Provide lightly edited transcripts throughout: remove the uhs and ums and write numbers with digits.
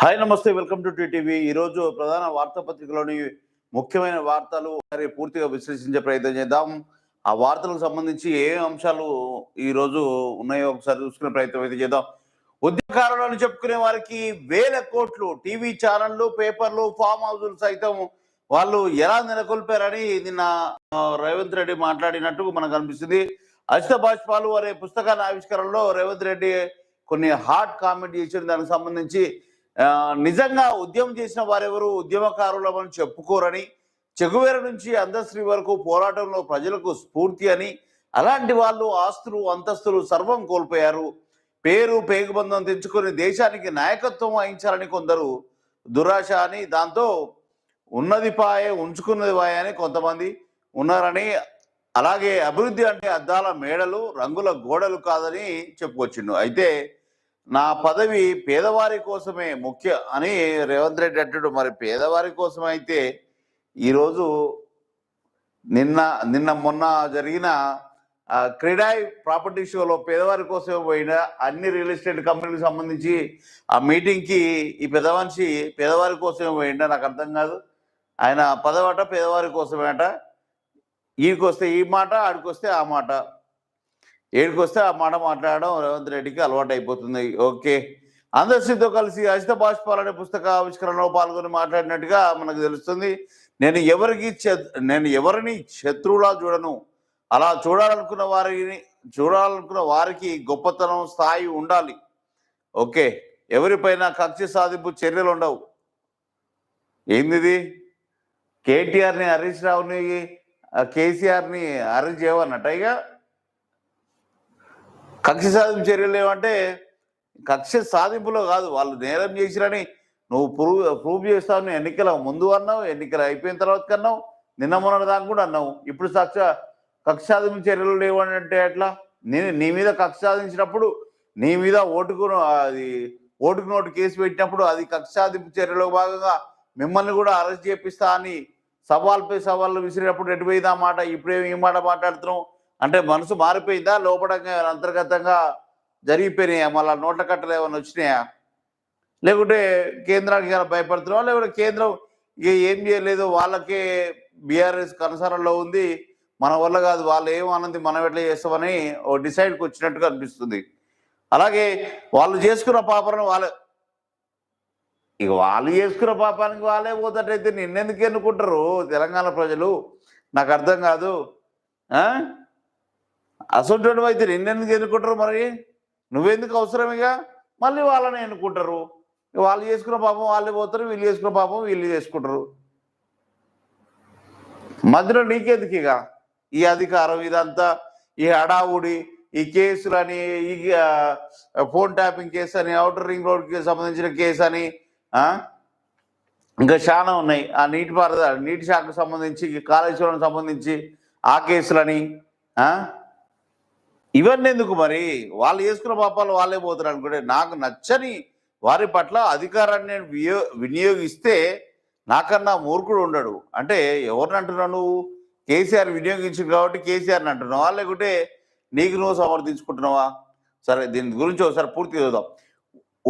Hi నమస్తే, welcome to TTV. ఈరోజు ప్రధాన వార్తాపత్రికలోని ముఖ్యమైన వార్తలు పూర్తిగా విశ్లేషించే ప్రయత్నం చేద్దాం. ఆ వార్తలకు సంబంధించి ఏ అంశాలు ఈరోజు ఉన్నాయో ఒకసారి చూసుకునే ప్రయత్నం అయితే చేద్దాం. ఉద్యమకారులను చెప్పుకునే వారికి వేల కోట్లు, టీవీ ఛానళ్లు, పేపర్లు, ఫామ్ హౌజులు సైతం వాళ్ళు ఎలా నెలకొల్పారని నిన్న రేవంత్ రెడ్డి మాట్లాడినట్టు మనకు అనిపిస్తుంది. అజిత బాష్పాలు అనే పుస్తకాల ఆవిష్కరణలో రేవంత్ రెడ్డి కొన్ని హాట్ కామెంట్ చేసిన దానికి సంబంధించి నిజంగా ఉద్యమం చేసిన వారెవరు ఉద్యమకారులమని చెప్పుకోరని, చెగువేర నుంచి అందశ్రీ వరకు పోరాటంలో ప్రజలకు స్ఫూర్తి అని, అలాంటి వాళ్ళు ఆస్తులు అంతస్తులు సర్వం కోల్పోయారు, పేరు పేగుబంధం తెచ్చుకొని దేశానికి నాయకత్వం వహించాలని కొందరు దురాశ అని, దాంతో ఉన్నది పాయే ఉంచుకున్నది పాయే అని కొంతమంది ఉన్నారని, అలాగే అభివృద్ధి అంటే అద్దాల మేడలు రంగుల గోడలు కాదని చెప్పుకొచ్చిండు. అయితే నా పదవి పేదవారి కోసమే ముఖ్య అని రేవంత్ రెడ్డి అంటాడు. మరి పేదవారి కోసం అయితే ఈరోజు నిన్న మొన్న జరిగిన క్రీడాయి ప్రాపర్టీ షోలో పేదవారి కోసమే పోయిన అన్ని రియల్ ఎస్టేట్ కంపెనీలకు సంబంధించి ఆ మీటింగ్కి ఈ పెద్ద మనిషి పేదవారి కోసమే పోయిండ. నాకు అర్థం కాదు. ఆయన పదవట పేదవారి కోసమేట. ఈడికొస్తే ఈ మాట, ఆడికొస్తే ఆ మాట, ఏడికొస్తే ఆ మాట మాట్లాడడం రేవంత్ రెడ్డికి అలవాటు అయిపోతుంది. ఓకే, అందశ్రీతో కలిసి అజిత బాష్పాలు అనే పుస్తక ఆవిష్కరణలో పాల్గొని మాట్లాడినట్టుగా మనకు తెలుస్తుంది. నేను ఎవరిని శత్రువులా చూడను, అలా చూడాలనుకున్న వారికి గొప్పతనం స్థాయి ఉండాలి. ఓకే, ఎవరిపైన కక్ష సాధింపు చర్యలు ఉండవు. ఏంది కేటీఆర్ని, హరీష్ రావుని, కేసీఆర్ని అరెస్ట్ చేయవన్నట్ట. ఇక కక్ష సాధింపు చర్యలు ఏమంటే కక్ష సాధింపులో కాదు, వాళ్ళు నేరం చేసిరని నువ్వు ప్రూవ్ చేస్తావు. నువ్వు ఎన్నికల ముందు అన్నావు, ఎన్నికలు అయిపోయిన తర్వాత కన్నావు, నిన్న మొన్న దాకా కూడా అన్నావు. ఇప్పుడు కక్ష సాధింపు చర్యలు లేవని అంటే ఎట్లా? నీ మీద కక్ష సాధించినప్పుడు, నీ మీద ఓటుకు నోటు కేసు పెట్టినప్పుడు అది కక్ష సాధింపు చర్యలో భాగంగా మిమ్మల్ని కూడా అరెస్ట్ చేపిస్తా అని సవాల్పై సవాళ్ళు విసిరినప్పుడు ఎటుపోయింది ఆ మాట? ఇప్పుడేమి ఈ మాట మాట్లాడుతున్నావు అంటే మనసు మారిపోయిందా? లోపడంగా అంతర్గతంగా జరిగిపోయినాయా? మళ్ళీ నోట్ల కట్టలు ఏమైనా వచ్చినాయా? లేకుంటే కేంద్రానికి భయపడుతున్నావా? లేకుంటే కేంద్రం ఏం చేయలేదు, వాళ్ళకే బీఆర్ఎస్ కనసరంలో ఉంది, మన వల్ల కాదు, వాళ్ళు ఏమన్నది మనం ఎట్లా చేస్తామని ఓ డిసైడ్కి వచ్చినట్టుగా అనిపిస్తుంది. అలాగే వాళ్ళు చేసుకున్న పాపను వాళ్ళు చేసుకున్న పాపానికి వాళ్ళే పోతట్టయితే నిన్నెందుకు ఎన్నుకుంటారు తెలంగాణ ప్రజలు? నాకు అర్థం కాదు. అసలు అయితే నిన్నెందుకు ఎన్నుకుంటారు? మరి నువ్వెందుకు అవసరమేగా? మళ్ళీ వాళ్ళని ఎన్నుకుంటారు. వాళ్ళు చేసుకున్న పాపం వాళ్ళే పోతారు, వీళ్ళు చేసుకున్న పాపం వీళ్ళు చేసుకుంటారు. మధ్యలో నీకెందుకు ఇక ఈ అధికారం? ఇదంతా ఈ హడావుడి, ఈ కేసులని, ఈ ఫోన్ ట్యాపింగ్ కేసు అని, ఔటర్ రింగ్ రోడ్కి సంబంధించిన కేసు అని, ఇంకా చాలా ఉన్నాయి. ఆ నీటి శాఖకు సంబంధించి, కాళేశ్వరం సంబంధించి ఆ కేసులని, ఇవన్నీ ఎందుకు? మరి వాళ్ళు చేసుకున్న పాపాలు వాళ్ళే పోతారు అనుకుంటే, నాకు నచ్చని వారి పట్ల అధికారాన్ని వినియోగిస్తే నాకన్నా మూర్ఖుడు ఉండడు. అంటే ఎవరిని అంటున్నావు నువ్వు? కేసీఆర్ వినియోగించు కాబట్టి కేసీఆర్ని అంటున్నావా, లేకుంటే నీకు నువ్వు సమర్థించుకుంటున్నావా? సరే, దీని గురించి ఒకసారి పూర్తిగా చూద్దాం.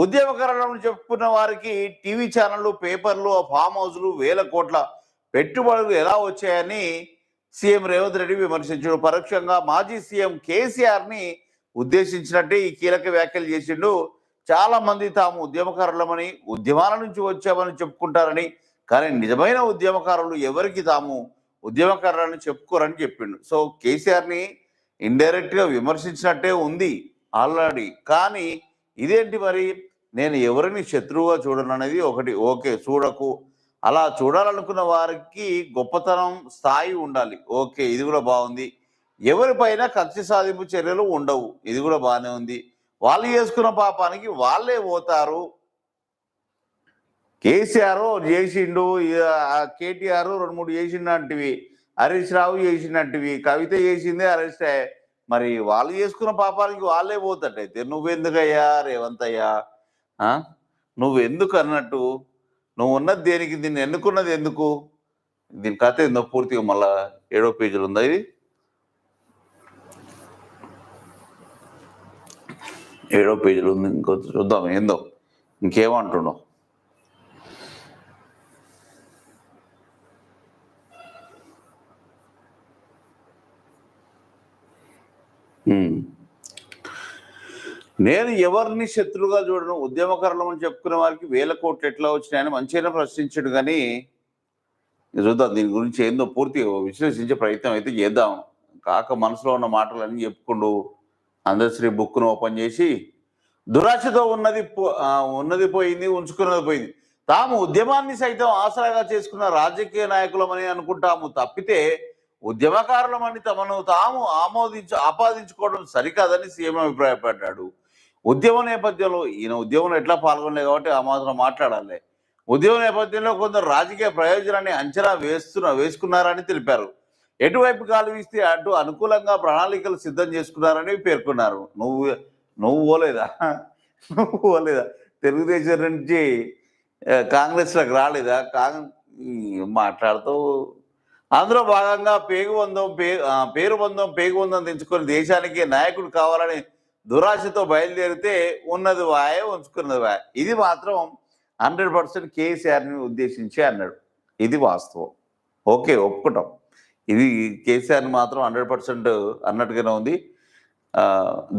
ఉద్యమకారులను చెప్పుకున్న వారికి టీవీ ఛానళ్లు, పేపర్లు, ఫామ్ హౌస్లు, వేల కోట్ల పెట్టుబడులు ఎలా వచ్చాయని సీఎం రేవంత్ రెడ్డి విమర్శించాడు. పరోక్షంగా మాజీ సీఎం కేసీఆర్ని ఉద్దేశించినట్టే ఈ కీలక వ్యాఖ్యలు చేసిండు. చాలా మంది తాము ఉద్యమకారులమని, ఉద్యమాల నుంచి వచ్చామని చెప్పుకుంటారని, కానీ నిజమైన ఉద్యమకారులు ఎవరికి తాము ఉద్యమకారులని చెప్పుకోరని చెప్పిండు. సో కేసీఆర్ని ఇండైరెక్ట్గా విమర్శించినట్టే ఉంది ఆల్రెడీ. కానీ ఇదేంటి మరి? నేను ఎవరిని శత్రువుగా చూడను అనేది ఒకటి. ఓకే, చూడకు. అలా చూడాలనుకున్న వారికి గొప్పతనం స్థాయి ఉండాలి. ఓకే, ఇది కూడా బాగుంది. ఎవరిపైన కక్ష సాధింపు చర్యలు ఉండవు, ఇది కూడా బాగానే ఉంది. వాళ్ళు చేసుకున్న పాపానికి వాళ్ళే పోతారు. కేసీఆర్ చేసిండు, కేటీఆర్ 2-3 చేసిండంటివి, హరీష్ రావు చేసినట్టువి, కవిత చేసిందే అరెస్ట్ అయ్యా. మరి వాళ్ళు చేసుకున్న పాపానికి వాళ్ళే పోతట్టయితే నువ్వెందుకయ్యా రేవంత్ అయ్యా? నువ్వెందుకు అన్నట్టు? నువ్వు ఉన్నది దేనికి? దీన్ని ఎన్నుకున్నది ఎందుకు? దీని కథ ఏందో పూర్తిగా మళ్ళా 7వ పేజీలు ఉందా? ఇది 7వ పేజీలో ఉంది. ఇంకో చూద్దాం ఏందో ఇంకేమంటున్నావు. ఉమ్. నేను ఎవరిని శత్రువుగా చూడను. ఉద్యమకారులం అని చెప్పుకునే వారికి 1000 కోట్లు ఎట్లా వచ్చినాయని మంచిగానే ప్రశ్నించాడు. కానీ చూద్దాం, దీని గురించి ఏందో పూర్తిగా విశ్లేషించే ప్రయత్నం అయితే చేద్దాం. కాక మనసులో ఉన్న మాటలన్నీ చెప్పుకుంటూ అందశ్రీ బుక్ను ఓపెన్ చేసి దురాశతో ఉన్నది పోయింది, ఉంచుకున్నది పోయింది. తాము ఉద్యమాన్ని సైతం ఆసరాగా చేసుకున్న రాజకీయ నాయకులమని అనుకుంటాము తప్పితే ఉద్యమకారులమని తమను తాము ఆపాదించుకోవడం సరికాదని సీఎం అభిప్రాయపడ్డాడు. ఉద్యమ నేపథ్యంలో ఈయన ఉద్యమంలో ఎట్లా పాల్గొనలేదు కాబట్టి ఆ మాత్రం మాట్లాడాలి. ఉద్యమ నేపథ్యంలో కొందరు రాజకీయ ప్రయోజనాన్ని అంచనా వేసుకున్నారని తెలిపారు. ఎటువైపు కాలు వీస్తే అటు అనుకూలంగా ప్రణాళికలు సిద్ధం చేసుకున్నారని పేర్కొన్నారు. నువ్వు పోలేదా? నువ్వు పోలేదా? తెలుగుదేశం నుంచి కాంగ్రెస్లోకి రాలేదా? మాట్లాడుతూ అందులో భాగంగా పేగుబంధం తెంచుకొని దేశానికి నాయకుడు కావాలని దురాశతో బయలుదేరితే ఉన్నది వాయ, ఉంచుకున్నది వాయ. ఇది మాత్రం 100% కేసీఆర్ని ఉద్దేశించి అన్నాడు. ఇది వాస్తవం. ఓకే, ఒప్పుకుంటాం. ఇది కేసీఆర్ని మాత్రం 100% అన్నట్టుగానే ఉంది.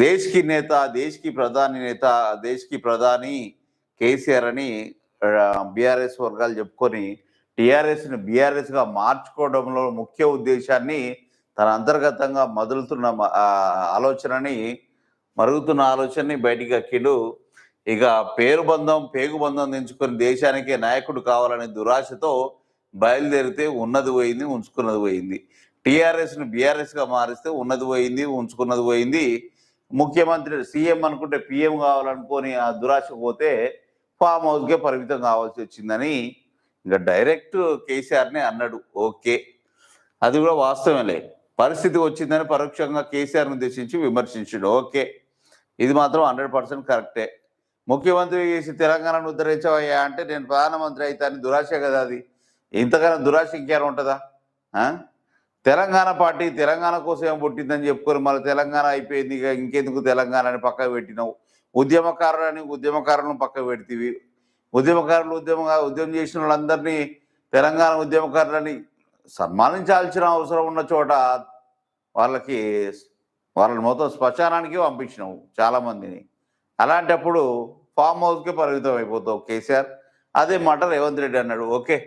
దేశ్కి నేత, దేశ్కి ప్రధాని నేత, దేశ్కి ప్రధాని కేసీఆర్ అని బీఆర్ఎస్ వర్గాలు చెప్పుకొని టీఆర్ఎస్ని బీఆర్ఎస్గా మార్చుకోవడంలో ముఖ్య ఉద్దేశాన్ని తన అంతర్గతంగా మరుగుతున్న ఆలోచనని బయటికి అక్కిడు. ఇక పేగుబంధం తెంచుకొని దేశానికే నాయకుడు కావాలనే దురాశతో బయలుదేరితే ఉన్నది పోయింది, ఉంచుకున్నది పోయింది. టీఆర్ఎస్ని బీఆర్ఎస్గా మారిస్తే ఉన్నది పోయింది, ఉంచుకున్నది పోయింది. ముఖ్యమంత్రి సీఎం అనుకుంటే పిఎం కావాలనుకొని ఆ దురాశ పోతే ఫామ్ హౌస్కే పరిమితం కావాల్సి వచ్చిందని ఇంకా డైరెక్ట్ కేసీఆర్ని అన్నాడు. ఓకే, అది కూడా వాస్తవమే. పరిస్థితి వచ్చిందని పరోక్షంగా కేసీఆర్ని ఉద్దేశించి విమర్శించాడు. ఓకే, ఇది మాత్రం 100% కరెక్టే. ముఖ్యమంత్రి చేసి తెలంగాణను ఉద్ధరించవయ్యా అంటే నేను ప్రధానమంత్రి అవుతాను దురాశ కదా. అది ఇంతకన్నా దురాశ ఇంకేమైనా ఉంటుందా? తెలంగాణ పార్టీ తెలంగాణ కోసం ఏం పుట్టిందని చెప్పుకొని మళ్ళీ తెలంగాణ అయిపోయింది, ఇక ఇంకెందుకు తెలంగాణని పక్కకు పెట్టినావు. ఉద్యమకారులను పక్కకు పెడితివి. ఉద్యమం చేసిన వాళ్ళందరినీ తెలంగాణ ఉద్యమకారులని సన్మానించాల్సిన అవసరం ఉన్న చోట వాళ్ళని మొత్తం శ్మశానానికి పంపించినావు చాలామందిని. అలాంటప్పుడు ఫామ్ హౌస్కే పరిమితం అయిపోతావు కేసీఆర్. అదే మాట రేవంత్ రెడ్డి అన్నాడు. ఓకే,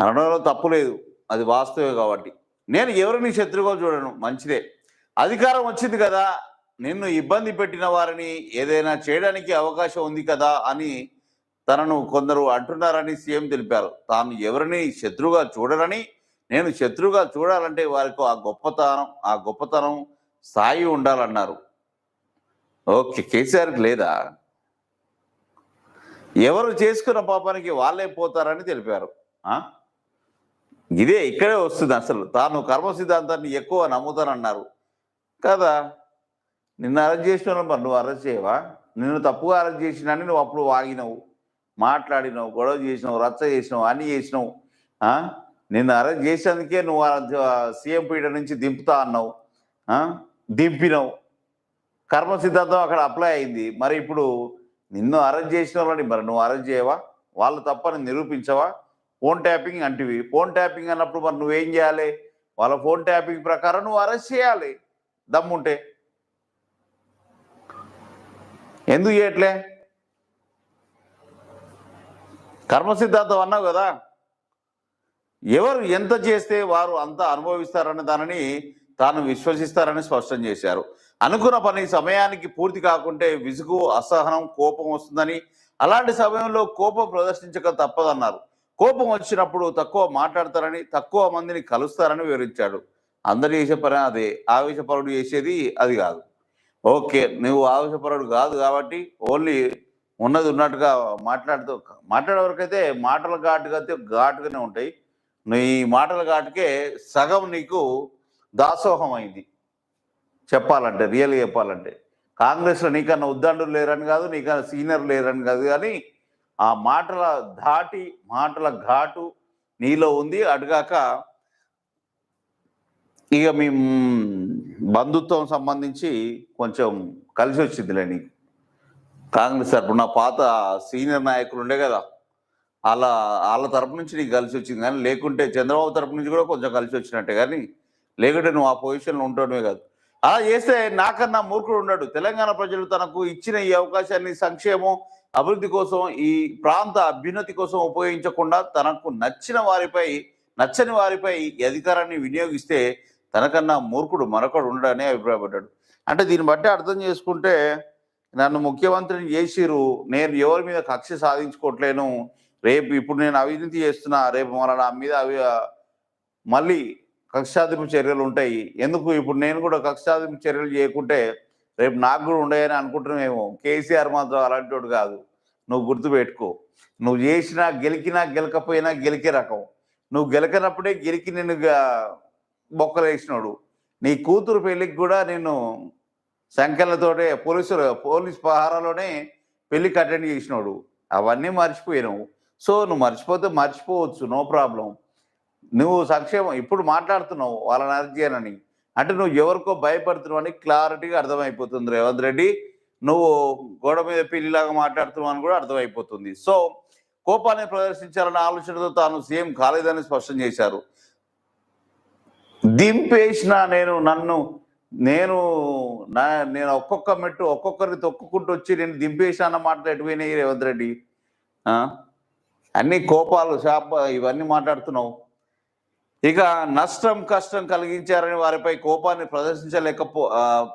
అనడంలో తప్పు లేదు, అది వాస్తవే. కాబట్టి నేను ఎవరిని శత్రువుగా చూడను, మంచిదే. అధికారం వచ్చింది కదా, నిన్ను ఇబ్బంది పెట్టిన వారిని ఏదైనా చేయడానికి అవకాశం ఉంది కదా అని తనను కొందరు అంటున్నారని సీఎం తెలిపారు. తాను ఎవరిని శత్రువుగా చూడరని, నేను శత్రువుగా చూడాలంటే వారికి ఆ గొప్పతనం స్థాయి ఉండాలన్నారు. ఓకే, కేసీఆర్కి లేదా? ఎవరు చేసుకున్న పాపానికి వాళ్ళే పోతారని తెలిపారు. ఇదే ఇక్కడే వస్తుంది అసలు. తాను కర్మ సిద్ధాంతాన్ని ఎక్కువ నమ్ముతానన్నారు కదా. నిన్ను అరెస్ట్ చేసిన మరి నువ్వు అరెస్ట్ చేయవా? నిన్ను తప్పుగా అరెస్ట్ చేసినాని నువ్వు అప్పుడు వాగినవు, మాట్లాడినావు, గొడవ చేసినావు, రచ్చ చేసినావు, అన్నీ చేసినావు. నిన్ను అరెస్ట్ చేసేందుకే నువ్వు సీఎం పీఠ నుంచి దింపుతా అన్నావు, దింపినావు. కర్మ సిద్ధాంతం అక్కడ అప్లై అయింది. మరి ఇప్పుడు నిన్ను అరెస్ట్ చేసిన వాళ్ళని మరి నువ్వు అరెస్ట్ చేయవా? వాళ్ళు తప్పని నిరూపించవా? ఫోన్ ట్యాపింగ్ అంటివి. ఫోన్ ట్యాపింగ్ అన్నప్పుడు మరి నువ్వేం చేయాలి? వాళ్ళ ఫోన్ ట్యాపింగ్ ప్రకారం నువ్వు అరెస్ట్ చేయాలి దమ్ముంటే. ఎందుకు చేయట్లే? కర్మ సిద్ధాంతం అన్నావు కదా, ఎవరు ఎంత చేస్తే వారు అంత అనుభవిస్తారని దానిని తాను విశ్వసిస్తారని స్పష్టం చేశారు. అనుకున్న పని సమయానికి పూర్తి కాకుంటే విసుగు, అసహనం, కోపం వస్తుందని, అలాంటి సమయంలో కోపం ప్రదర్శించక తప్పదన్నారు. కోపం వచ్చినప్పుడు తక్కువ మాట్లాడతారని, తక్కువ మందిని కలుస్తారని వివరించాడు. అందరు చేసే పని అదే, ఆవేశపరుడు చేసేది అది కాదు. ఓకే, నువ్వు ఆవేశపరుడు కాదు కాబట్టి ఓన్లీ ఉన్నది ఉన్నట్టుగా మాట్లాడే వరకైతే మాటల ఘాటుగానే ఉంటాయి. నీ మాటల ఘాటుకే సగం నీకు దాసోహం అయింది చెప్పాలంటే, రియల్గా చెప్పాలంటే. కాంగ్రెస్లో నీకన్నా ఉద్దండులు లేరని కాదు, నీకన్నా సీనియర్ లేరని కాదు, కానీ ఆ మాటల ఘాటు నీలో ఉంది. అటుగాక ఇక మీ బంధుత్వం సంబంధించి కొంచెం కలిసి వచ్చిందిలే నీకు. కాంగ్రెస్ తరపున పాత సీనియర్ నాయకులు ఉండే కదా, వాళ్ళ తరపు నుంచి నీకు కలిసి వచ్చింది. కానీ లేకుంటే చంద్రబాబు తరపు నుంచి కూడా కొంచెం కలిసి వచ్చినట్టే, కానీ లేకుంటే నువ్వు ఆ పొజిషన్లో ఉంటూనే కాదు. అలా చేస్తే నాకన్నా మూర్ఖుడు ఉండడు. తెలంగాణ ప్రజలు తనకు ఇచ్చిన ఈ అవకాశాన్ని సంక్షేమం, అభివృద్ధి కోసం, ఈ ప్రాంత అభ్యున్నతి కోసం ఉపయోగించకుండా తనకు నచ్చని వారిపై ఈ అధికారాన్ని వినియోగిస్తే తనకన్నా మూర్ఖుడు మరొకడు ఉండడని అభిప్రాయపడ్డాడు. అంటే దీన్ని బట్టి అర్థం చేసుకుంటే నన్ను ముఖ్యమంత్రిని చేసిరు, నేను ఎవరి మీద కక్ష సాధించుకోవట్లేను, రేపు ఇప్పుడు నేను అవినీతి చేస్తున్నా, రేపు నా మీద మళ్ళీ కక్ష సాధింపు చర్యలు ఉంటాయి. ఎందుకు ఇప్పుడు నేను కూడా కక్ష సాధింపు చర్యలు చేయకుంటే రేపు నాకు కూడా ఉండయని అనుకుంటున్నామేమో. కేసీఆర్ మాత్రం అలాంటి వాడు కాదు. నువ్వు గుర్తుపెట్టుకో. నువ్వు చేసినా గెలికినా గెలకపోయినా గెలికే రకం. నువ్వు గెలకనప్పుడే గెలికి నిన్ను బొక్కలు వేసినాడు. నీ కూతురు పెళ్ళికి కూడా నేను సంఖ్యలతోటే పోలీస్ పహారాలోనే పెళ్ళికి అటెండ్ చేసినాడు. అవన్నీ మర్చిపోయినావు. సో నువ్వు మర్చిపోతే మర్చిపోవచ్చు, నో ప్రాబ్లం. నువ్వు సంక్షేమం ఇప్పుడు మాట్లాడుతున్నావు వాళ్ళని అరెస్ట్ చేయనని, అంటే నువ్వు ఎవరికో భయపడుతున్నావు అని క్లారిటీగా అర్థమైపోతుంది రేవంత్ రెడ్డి. నువ్వు గోడ మీద పిల్లిలాగా మాట్లాడుతున్నావు అని కూడా అర్థమైపోతుంది. సో కోపాన్ని ప్రదర్శించాలన్న ఆలోచనతో తాను సీఎం కాలేదని స్పష్టం చేశారు. దింపేసిన నేను ఒక్కొక్క మెట్టు ఒక్కొక్కరిని తొక్కుకుంటూ వచ్చి నేను దింపేసిన అన్న మాటలు ఎటుపోయినాయి రేవంత్ రెడ్డి? అన్ని కోపాలు ఇవన్నీ మాట్లాడుతున్నావు. ఇక నష్టం కష్టం కలిగించారని వారిపై కోపాన్ని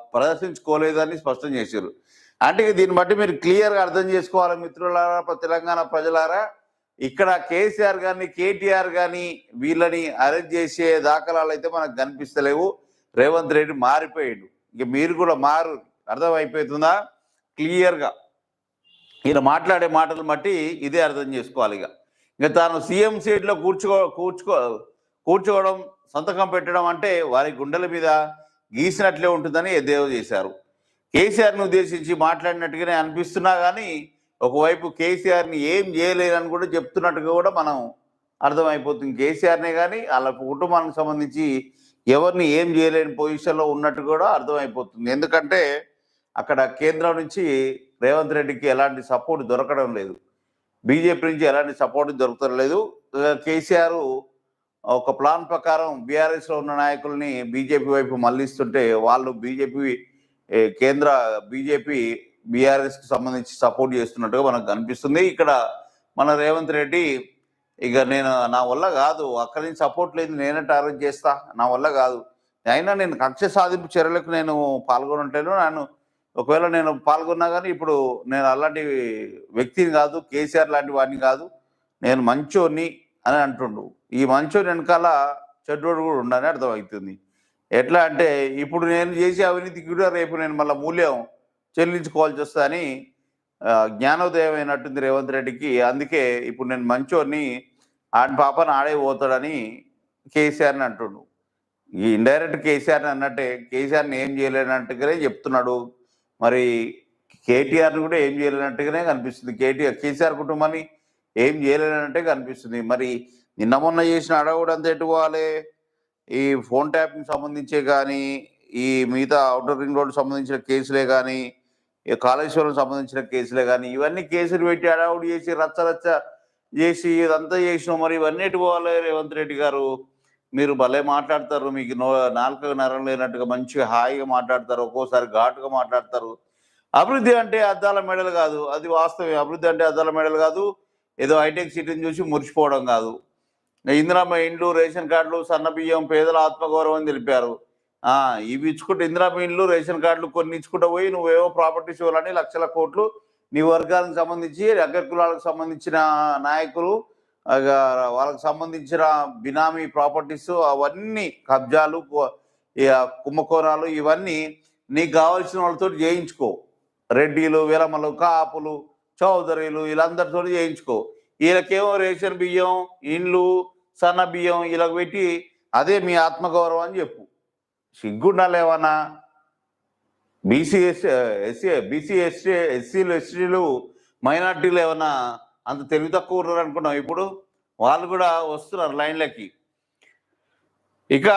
ప్రదర్శించుకోలేదని స్పష్టం చేశారు. అంటే దీన్ని బట్టి మీరు క్లియర్గా అర్థం చేసుకోవాలి మిత్రులారా, తెలంగాణ ప్రజలారా. ఇక్కడ కేసీఆర్ గారిని, కేటీఆర్ గాని వీళ్ళని అరెస్ట్ చేసే దాఖలాలు అయితే మనకు కనిపిస్తలేవు. రేవంత్ రెడ్డి మారిపోయాడు. ఇక మీరు కూడా అర్థమైపోతుందా క్లియర్గా? ఈయన మాట్లాడే మాటలు బట్టి ఇదే అర్థం చేసుకోవాలి. ఇక తాను సీఎం సీట్లో కూర్చోవడం, సంతకం పెట్టడం అంటే వారి గుండెల మీద గీసినట్లే ఉంటుందని ఎద్దేవా చేశారు. కేసీఆర్ని ఉద్దేశించి మాట్లాడినట్టుగానే అనిపిస్తున్నా కానీ ఒకవైపు కేసీఆర్ని ఏం చేయలేదని కూడా చెప్తున్నట్టుగా కూడా మనం అర్థమైపోతుంది. కేసీఆర్నే కానీ వాళ్ళ కుటుంబానికి సంబంధించి ఎవరిని ఏం చేయలేని పొజిషన్లో ఉన్నట్టు కూడా అర్థమైపోతుంది. ఎందుకంటే అక్కడ కేంద్రం నుంచి రేవంత్ రెడ్డికి ఎలాంటి సపోర్ట్ దొరకడం లేదు, బీజేపీ నుంచి ఎలాంటి సపోర్ట్ దొరకడం లేదు. కేసీఆర్ ఒక ప్లాన్ ప్రకారం బీఆర్ఎస్లో ఉన్న నాయకుల్ని బీజేపీ వైపు మళ్ళిస్తుంటే వాళ్ళు కేంద్ర బీజేపీ బీఆర్ఎస్కి సంబంధించి సపోర్ట్ చేస్తున్నట్టుగా మనకు కనిపిస్తుంది. ఇక్కడ మన రేవంత్ రెడ్డి ఇక నా వల్ల కాదు, అక్కడి నుంచి సపోర్ట్ లేదు, నేనే టార్గెట్ చేస్తా, నా వల్ల కాదు, అయినా నేను కక్ష సాధింపు చర్యలకు నేను పాల్గొనట్లేను. ఒకవేళ నేను పాల్గొన్నా కానీ ఇప్పుడు నేను అలాంటి వ్యక్తిని కాదు, కేసీఆర్ లాంటి వాడిని కాదు, నేను మంచోని అని అంటుండు. ఈ మంచోని వెనకాల చెడ్డోడు కూడా ఉండని అర్థమవుతుంది. ఎట్లా అంటే ఇప్పుడు నేను చేసే అవినీతికి కూడా రేపు నేను మళ్ళీ మూల్యం చెల్లించుకోవాల్సి వస్తుందని జ్ఞానోదయం అయినట్టుంది రేవంత్ రెడ్డికి. అందుకే ఇప్పుడు నేను మంచోని, ఆడి పాపను ఆడే పోతాడని కేసీఆర్ని అంటుండు. ఈ ఇండైరెక్ట్ కేసీఆర్ని అన్నట్టే, కేసీఆర్ని ఏం చేయలేనట్టుగానే చెప్తున్నాడు. మరి కేటీఆర్ని కూడా ఏం చేయలేనట్టుగానే కనిపిస్తుంది. కేసీఆర్ కుటుంబాన్ని ఏం చేయలేనంటే కనిపిస్తుంది. మరి నిన్న మొన్న చేసిన అడవుడు అంతా ఎటు పోవాలి? ఈ ఫోన్ ట్యాపింగ్ సంబంధించే కానీ, ఈ మిగతా ఔటర్ రింగ్ రోడ్ సంబంధించిన కేసులే కానీ, కాళేశ్వరం సంబంధించిన కేసులే కానీ, ఇవన్నీ కేసులు పెట్టి అడవుడు చేసి రచ్చ చేసి ఇదంతా చేసినాం. మరి ఇవన్నీ ఎటు పోవాలి రేవంత్ రెడ్డి గారు? మీరు భలే మాట్లాడతారు, మీకు నాలుక నరం లేనట్టుగా మంచిగా హాయిగా మాట్లాడతారు, ఒక్కోసారి ఘాటుగా మాట్లాడతారు. అభివృద్ధి అంటే అద్దాల మెడలు కాదు, అది వాస్తవమే. అభివృద్ధి అంటే అద్దాల మెడలు కాదు, ఏదో హైటెక్ సిటీని చూసి మురిచిపోవడం కాదు. ఇందిరమ్మ ఇండ్లు, రేషన్ కార్డులు, సన్న బియ్యం, పేదల ఆత్మగౌరవం తెలిపారు. ఇవి ఇచ్చుకుంటే ఇందిరమ్మ ఇండ్లు, రేషన్ కార్డులు కొన్ని ఇచ్చుకుంటూ పోయి నువ్వేవో ప్రాపర్టీస్ ఇవ్వాలని లక్షల కోట్లు నీ వర్గాలకు సంబంధించి, అగ్రకులాలకు సంబంధించిన నాయకులు, వాళ్ళకి సంబంధించిన బినామీ ప్రాపర్టీస్, అవన్నీ కబ్జాలు, కుంభకోణాలు, ఇవన్నీ నీకు కావాల్సిన వాళ్ళతో చేయించుకో. రెడ్డిలు, విలమలు, కాపులు, చౌదరీలు వీళ్ళందరితో చేయించుకో. వీళ్ళకేమో రేషన్ బియ్యం, ఇండ్లు, సన్న బియ్యం వీళ్ళకి పెట్టి అదే మీ ఆత్మగౌరవం అని చెప్పు. సిగ్గుండాలేమన్నా? ఎస్సీలు, ఎస్టీలు, మైనార్టీలు ఏమన్నా అంత తెలివి తక్కువ ఉన్నారు అనుకున్నాం? ఇప్పుడు వాళ్ళు కూడా వస్తున్నారు లైన్లకి. ఇక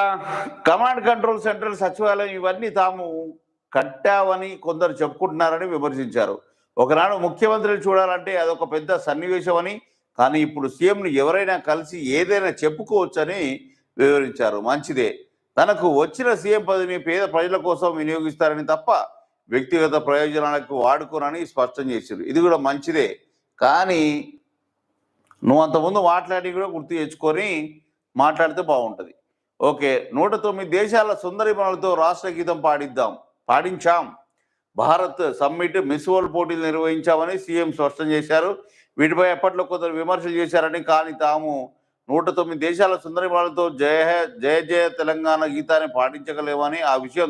కమాండ్ కంట్రోల్ సెంటర్, సచివాలయం ఇవన్నీ తాము కట్టావని కొందరు చెప్పుకుంటున్నారని విమర్శించారు. ఒకనాడు ముఖ్యమంత్రిని చూడాలంటే అదొక పెద్ద సన్నివేశం అని, కానీ ఇప్పుడు సీఎంని ఎవరైనా కలిసి ఏదైనా చెప్పుకోవచ్చని వివరించారు. మంచిదే, తనకు వచ్చిన సీఎం పదవిని పేద ప్రజల కోసం వినియోగిస్తారని తప్ప వ్యక్తిగత ప్రయోజనాలకు వాడుకోనని స్పష్టం చేశారు. ఇది కూడా మంచిదే, కానీ నువ్వు అంతకుముందు మాట్లాడి కూడా గుర్తు తెచ్చుకొని మాట్లాడితే బాగుంటుంది. ఓకే, 109 దేశాల సుందరిమణులతో రాష్ట్ర గీతం పాడించాం. భారత్ సమ్మిట్, మిస్ వరల్డ్ పోటీలు నిర్వహించామని సీఎం స్పష్టం చేశారు. వీటిపై ఎప్పట్లో కొందరు విమర్శలు చేశారని, కానీ తాము 109 దేశాల సుందరిమణులతో జయ జయ తెలంగాణ గీతాన్ని పాటించగలేమని, ఆ విషయం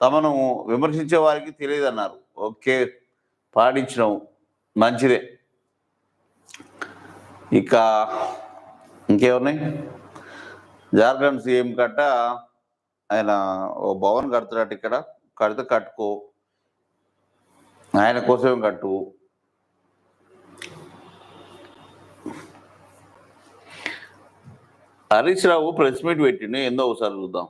తమను విమర్శించే వారికి తెలియదన్నారు. ఓకే, పాటించినావు, మంచిదే. ఇక ఇంకేమున్నాయి? జార్ఖండ్ సీఎం కట్ట ఆయన ఓ భవన్ కడుతున్నట్టు, ఇక్కడ కడితే కట్టుకో, ఆయన కోసమే కట్టు. హరీష్ రావు ప్రెస్ మీట్ పెట్టిండు, ఏందో ఒకసారి చూద్దాం.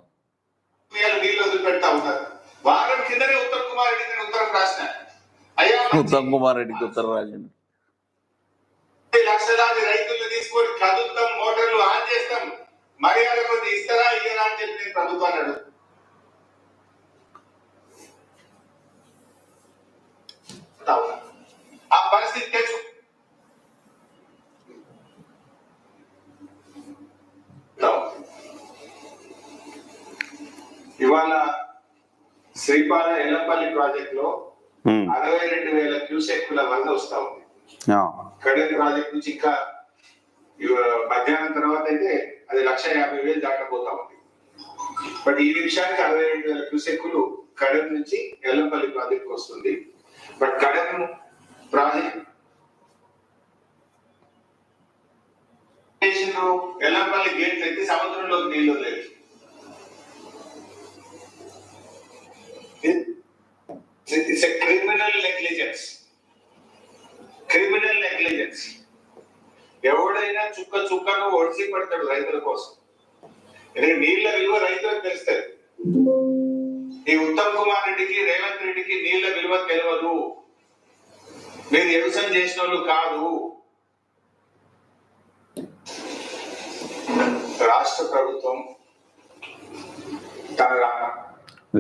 ఉత్తమ్ కుమార్ రెడ్డికి ఉత్తరం రాసిండు. లక్షలాది రైతులు తీసుకొని కదులుతాం, మోటార్లు ఆన్ చేస్తాం, మర్యాద కొద్ది ఇస్తారా ఇయ్యరా అని చెప్పి నేను ప్రభుత్వాన్ని అడుగు. ఆ పరిస్థితి తెచ్చు. ఇవాళ శ్రీపాల ఎల్లంపల్లి ప్రాజెక్ట్ లో 62,000 క్యూసెక్కుల వరద వస్తా ఉంది. కడెం ప్రాజెక్ట్ నుంచి ఇంకా మధ్యాహ్నం తర్వాత అయితే అది 150,000 దాటపోతా ఉంది. బట్ ఈ నిమిషానికి 62,000 క్యూసెక్కులు కడెం నుంచి ఎల్లంపల్లి ప్రాజెక్ట్ వస్తుంది. బట్ కడెం ప్రాజెక్ట్ ఎల్లంపల్లి గేట్లు ఎత్తి సముద్రంలోకి నీళ్లు లేదు. It's a criminal negligence. ఎవడైనా చుక్కను ఒడిసి పడతాడు రైతుల కోసం. నీళ్ల విలువ రైతులకు తెలుస్తుంది. ఈ ఉత్తమ్ కుమార్ రెడ్డికి, రేవంత్ రెడ్డికి నీళ్ల విలువ తెలియదు. మీరు వ్యవసాయం చేసిన వాళ్ళు కాదు. రాష్ట్ర ప్రభుత్వం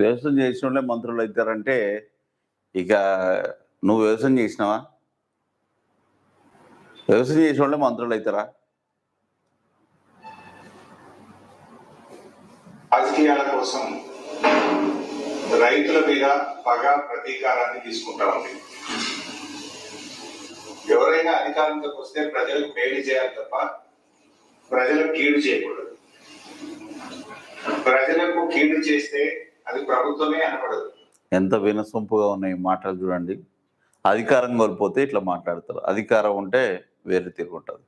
వ్యవసాయం చేసిన వాళ్ళే మంత్రులు అవుతారంటే, ఇక నువ్వు వ్యవసాయం చేసినావా? వ్యవసాయం చేసిన వాళ్ళే మంత్రులు అవుతారా? రాజకీయాల కోసం రైతుల మీద పగ ప్రతీకారాన్ని తీసుకుంటా ఉంది. ఎవరైనా అధికారంలోకి వస్తే ప్రజలకు మేలు చేయాలి తప్ప ప్రజలకు కీడు చేయకూడదు. ప్రజలకు కీడు చేస్తే అది ప్రభుత్వమే అనపడదు. ఎంత వినసొంపుగా ఉన్నాయి మాటలు చూడండి. అధికారం కోల్పోతే ఇట్లా మాట్లాడతారు, అధికారం ఉంటే వేరే తిరుగుంటుంది.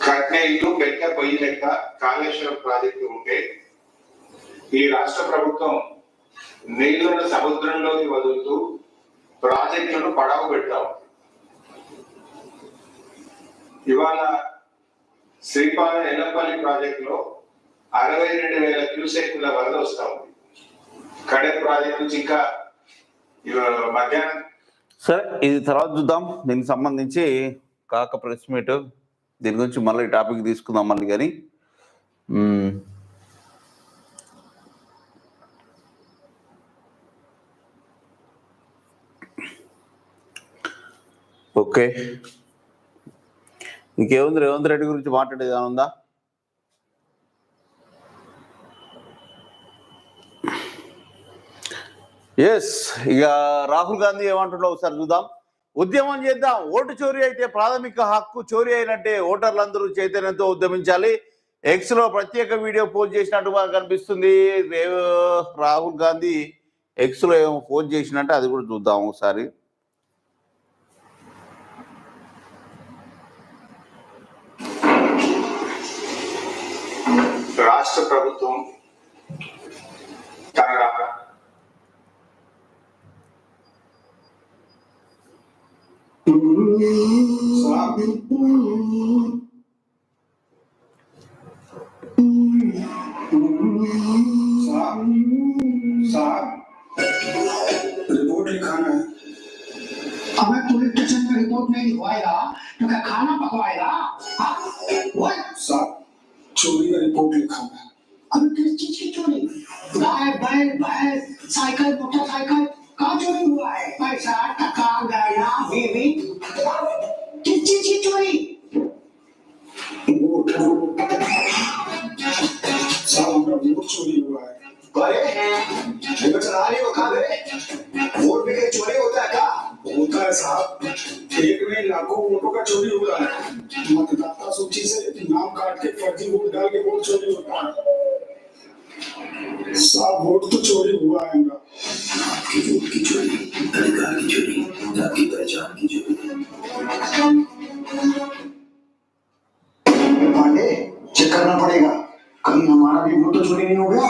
కట్నే ఇల్లు పెట్ట పొయ్యి లెక్క కాళేశ్వరం ప్రాజెక్టు ఉంటే ఈ రాష్ట్ర ప్రభుత్వం నీళ్లను సముద్రంలోకి వదులుతూ ప్రాజెక్టులను పడవ పెడతాం. ఇవాళ శ్రీపాల ఎల్లంపల్లి ప్రాజెక్ట్ లో 62,000 క్యూసెక్కుల వరద వస్తా ఉంది. కడెం ప్రాజెక్ట్ నుంచి ఇంకా మధ్యాహ్నం. సరే, ఇది తర్వాత చూద్దాం. దీనికి సంబంధించి కాక ప్రెస్ మీట్, దీని గురించి మళ్ళీ ఈ టాపిక్ తీసుకుందాం మళ్ళీ. కానీ ఓకే, ఇంకేముంది? రేవంత్ రెడ్డి గురించి మాట్లాడేది ఏమన్నా? ఎస్, ఇక రాహుల్ గాంధీ ఏమంటున్నావు ఒకసారి చూద్దాం. ఉద్యమం చేద్దాం, ఓటు చోరీ అయితే ప్రాథమిక హక్కు చోరీ అయినట్టే, ఓటర్లందరూ చైతన్యంతో ఉద్యమించాలి. ఎక్స్ లో ప్రత్యేక వీడియో పోస్ట్ చేసినట్టుగా కనిపిస్తుంది. రాహుల్ గాంధీ ఎక్స్ లో ఏమో పోస్ట్ చేసినట్టు, అది కూడా చూద్దాం ఒకసారి. రాష్ట్ర ప్రభుత్వం रिपोर्ट लिखाना है। हमें पुलिस स्टेशन में रिपोर्ट नहीं लिखवाएगा तो क्या खाना पकवाएगा? चोरी का रिपोर्ट लिखा है। अब किस चीज की चोरी? बैग साइकिल मोटरसाइकिल कहाँ चोरी हुआ है? पैसा टका गहना बीवी किस चीज की चोरी? वोट साहब हमारा वोट चोरी हुआ है। अरे निर्वाचन को खा दे वोट भी कहीं चोरी होता है क्या? होता है साहब, एक में लाखों वोटों का चोरी हो रहा है। मतदाता सूची से नाम काट के फर्जी वोट डाल के वोट चोरी होता है। साहब वोट तो चोरी हुआ है हमारा। आपकी वोट की चोरी, अधिकार की चोरी, आपकी पहचान की चोरी। पांडे चेक करना पड़ेगा कहीं हमारा भी वोट तो चोरी नहीं हो गया।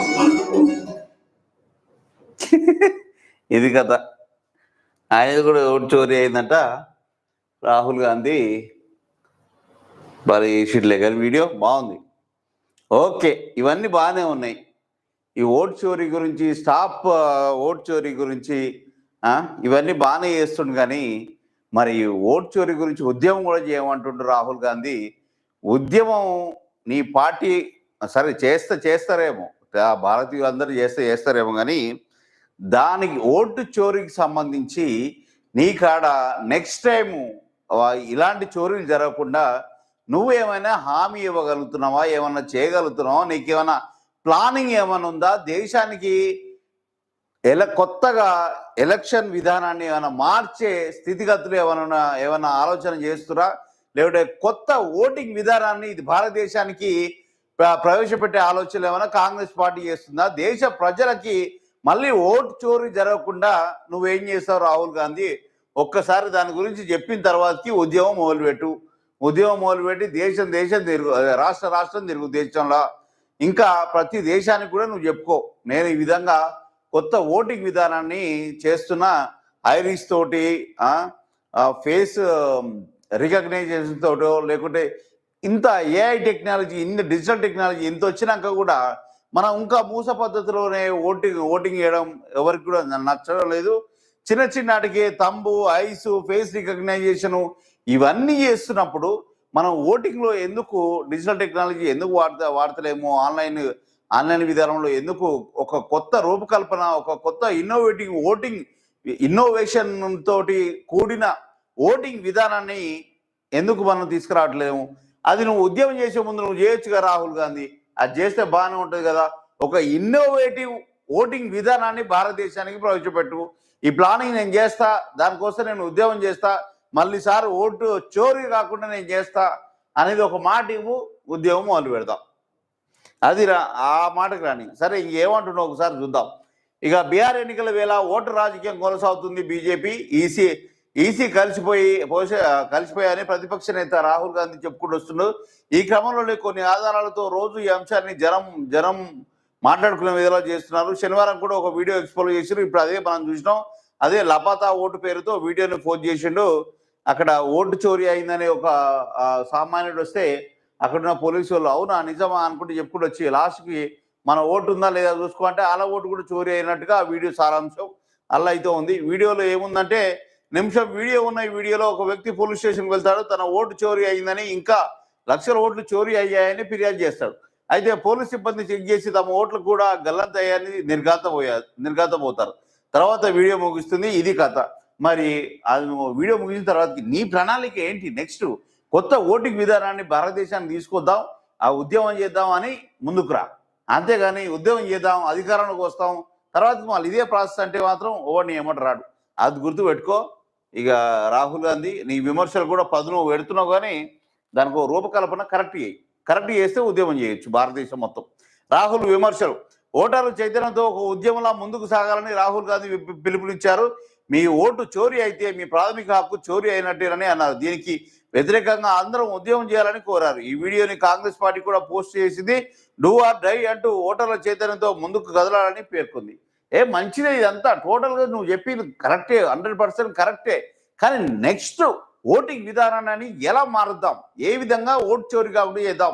ఇది కథ. ఆయన కూడా ఓటు చోరీ అయిందంట. రాహుల్ గాంధీ మరి షిట్లే కానీ వీడియో బాగుంది. ఓకే, ఇవన్నీ బాగానే ఉన్నాయి. ఈ ఓటు చోరీ గురించి, స్టాప్ ఓటు చోరీ గురించి ఇవన్నీ బాగానే చేస్తుండు. కానీ మరి ఓటు చోరీ గురించి ఉద్యమం కూడా చేయమంటుండ్రు రాహుల్ గాంధీ. ఉద్యమం నీ పార్టీ సరే చేస్తారేమో, భారతీయులందరూ చేస్తారేమో, కానీ దానికి ఓటు చోరీకి సంబంధించి నీ కాడ నెక్స్ట్ టైము ఇలాంటి చోరీలు జరగకుండా నువ్వేమైనా హామీ ఇవ్వగలుగుతున్నావా? ఏమన్నా చేయగలుగుతున్నావా? నీకేమైనా ప్లానింగ్ ఏమైనా ఉందా? దేశానికి కొత్తగా ఎలక్షన్ విధానాన్ని ఏమైనా మార్చే స్థితిగతులు ఏమైనా ఆలోచన చేస్తురా? లేకపోతే కొత్త ఓటింగ్ విధానాన్ని ఇది భారతదేశానికి ప్రవేశపెట్టే ఆలోచనలు ఏమైనా కాంగ్రెస్ పార్టీ చేస్తుందా? దేశ ప్రజలకి మళ్ళీ ఓటు చోరీ జరగకుండా నువ్వేం చేస్తావు రాహుల్ గాంధీ? ఒక్కసారి దాని గురించి చెప్పిన తర్వాతకి ఉద్యమం మొదలుపెట్టి దేశం తిరుగు, రాష్ట్రం తిరుగు దేశంలో. ఇంకా ప్రతి దేశానికి కూడా నువ్వు చెప్పుకో, నేను ఈ విధంగా కొత్త ఓటింగ్ విధానాన్ని చేస్తున్నా, ఐరిస్ తోటి ఫేస్ రికగ్నైజేషన్ తోటో, లేకుంటే ఇంత ఏఐ టెక్నాలజీ, ఇన్ని డిజిటల్ టెక్నాలజీ ఇంత వచ్చినాక కూడా మనం ఇంకా మూస పద్ధతిలోనే ఓటింగ్ చేయడం ఎవరికి కూడా నచ్చడం లేదు. చిన్నటికి తంబు, ఐస్, ఫేస్ రికగ్నైజేషను ఇవన్నీ చేస్తున్నప్పుడు మనం ఓటింగ్లో ఎందుకు డిజిటల్ టెక్నాలజీ ఎందుకు వాడతలేము? ఆన్లైన్ విధానంలో ఎందుకు ఒక కొత్త రూపకల్పన, ఒక కొత్త ఇన్నోవేషన్ తోటి కూడిన ఓటింగ్ విధానాన్ని ఎందుకు మనం తీసుకురావట్లేము? అది నువ్వు ఉద్యమం చేసే ముందు నువ్వు చేయొచ్చుగా రాహుల్ గాంధీ. అది చేస్తే బాగానే ఉంటుంది కదా. ఒక ఇన్నోవేటివ్ ఓటింగ్ విధానాన్ని భారతదేశానికి ప్రవేశపెట్టు. ఈ ప్లానింగ్ నేను చేస్తా, దానికోసం నేను ఉద్యమం చేస్తా, మళ్ళీసారి ఓటు చోరీ కాకుండా నేను చేస్తా అనేది ఒక మాట ఇవ్వు, ఉద్యమం మొదలు పెడతాం. అది ఆ మాటకు రాని. సరే, ఇంకేమంటున్నావు ఒకసారి చూద్దాం. ఇక బీహార్ ఎన్నికల వేళ ఓటు రాజకీయం కొనసాగుతుంది. బీజేపీ ఈసీ కలిసిపోయాయని ప్రతిపక్ష నేత రాహుల్ గాంధీ చెప్పుకుంటూ వస్తున్నారు. ఈ క్రమంలోనే కొన్ని ఆధారాలతో రోజు ఈ అంశాన్ని జనం మాట్లాడుకునే విధంగా చేస్తున్నారు. శనివారం కూడా ఒక వీడియో ఎక్స్పోజ్ చేశారు. ఇప్పుడు అదే మనం చూసినాం. అదే లపాతా ఓటు పేరుతో వీడియోని పోస్ట్ చేసిండు. అక్కడ ఓటు చోరీ అయిందని ఒక సామాన్యుడు వస్తే అక్కడున్న పోలీసు వాళ్ళు అవునా నిజమా అనుకుంటే చెప్పుకుంటూ వచ్చి లాస్ట్కి మన ఓటు ఉందా లేదా చూసుకోమంటే అలా ఓటు కూడా చోరీ అయినట్టుగా ఆ వీడియో సారాంశం అలా అయితే ఉంది. వీడియోలో ఏముందంటే నిమిషం వీడియో ఉన్న ఈ వీడియోలో ఒక వ్యక్తి పోలీస్ స్టేషన్కి వెళ్తాడు. తన ఓటు చోరీ అయిందని, ఇంకా లక్షల ఓట్లు చోరీ అయ్యాయని ఫిర్యాదు చేస్తాడు. అయితే పోలీస్ సిబ్బంది చెక్ చేసి తమ ఓట్లు కూడా గల్లంతయ్యాయని నిర్ఘాతపోతారు. తర్వాత వీడియో ముగిస్తుంది. ఇది కథ. మరి అది వీడియో ముగిసిన తర్వాత నీ ప్రణాళిక ఏంటి? నెక్స్ట్ కొత్త ఓటింగ్ విధానాన్ని భారతదేశాన్ని తీసుకొద్దాం, ఆ ఉద్యమం చేద్దాం అని ముందుకు రా. అంతేగాని ఉద్యమం చేద్దాం, అధికారంలోకి వస్తాం, తర్వాత మళ్ళీ ఇదే ప్రాసెస్ అంటే మాత్రం ఓడిని ఏమంటారు రాడు. అది గుర్తుపెట్టుకో. ఇక రాహుల్ గాంధీ నీ విమర్శలు కూడా పదును పెడుతున్నావు, కానీ దానికి రూపకల్పన కరెక్ట్ చేస్తే ఉద్యమం చేయొచ్చు భారతదేశం మొత్తం. రాహుల్ విమర్శలు. ఓటర్ల చైతన్యంతో ఒక ఉద్యమంలా ముందుకు సాగాలని రాహుల్ గాంధీ పిలుపునిచ్చారు. మీ ఓటు చోరీ అయితే మీ ప్రాథమిక హక్కు చోరీ అయినట్టేనని అన్నారు. దీనికి వ్యతిరేకంగా అందరం ఉద్యమం చేయాలని కోరారు. ఈ వీడియోని కాంగ్రెస్ పార్టీ కూడా పోస్ట్ చేసింది. డూ ఆర్ డై అంటూ ఓటర్ల చైతన్యంతో ముందుకు కదలాలని పేర్కొంది. మంచిదే, ఇదంతా టోటల్గా నువ్వు చెప్పింది కరెక్టే, 100% కరెక్టే. కానీ నెక్స్ట్ ఓటింగ్ విధానాన్ని ఎలా మారుద్దాం, ఏ విధంగా ఓటు చోరీ కాకుండా చేద్దాం.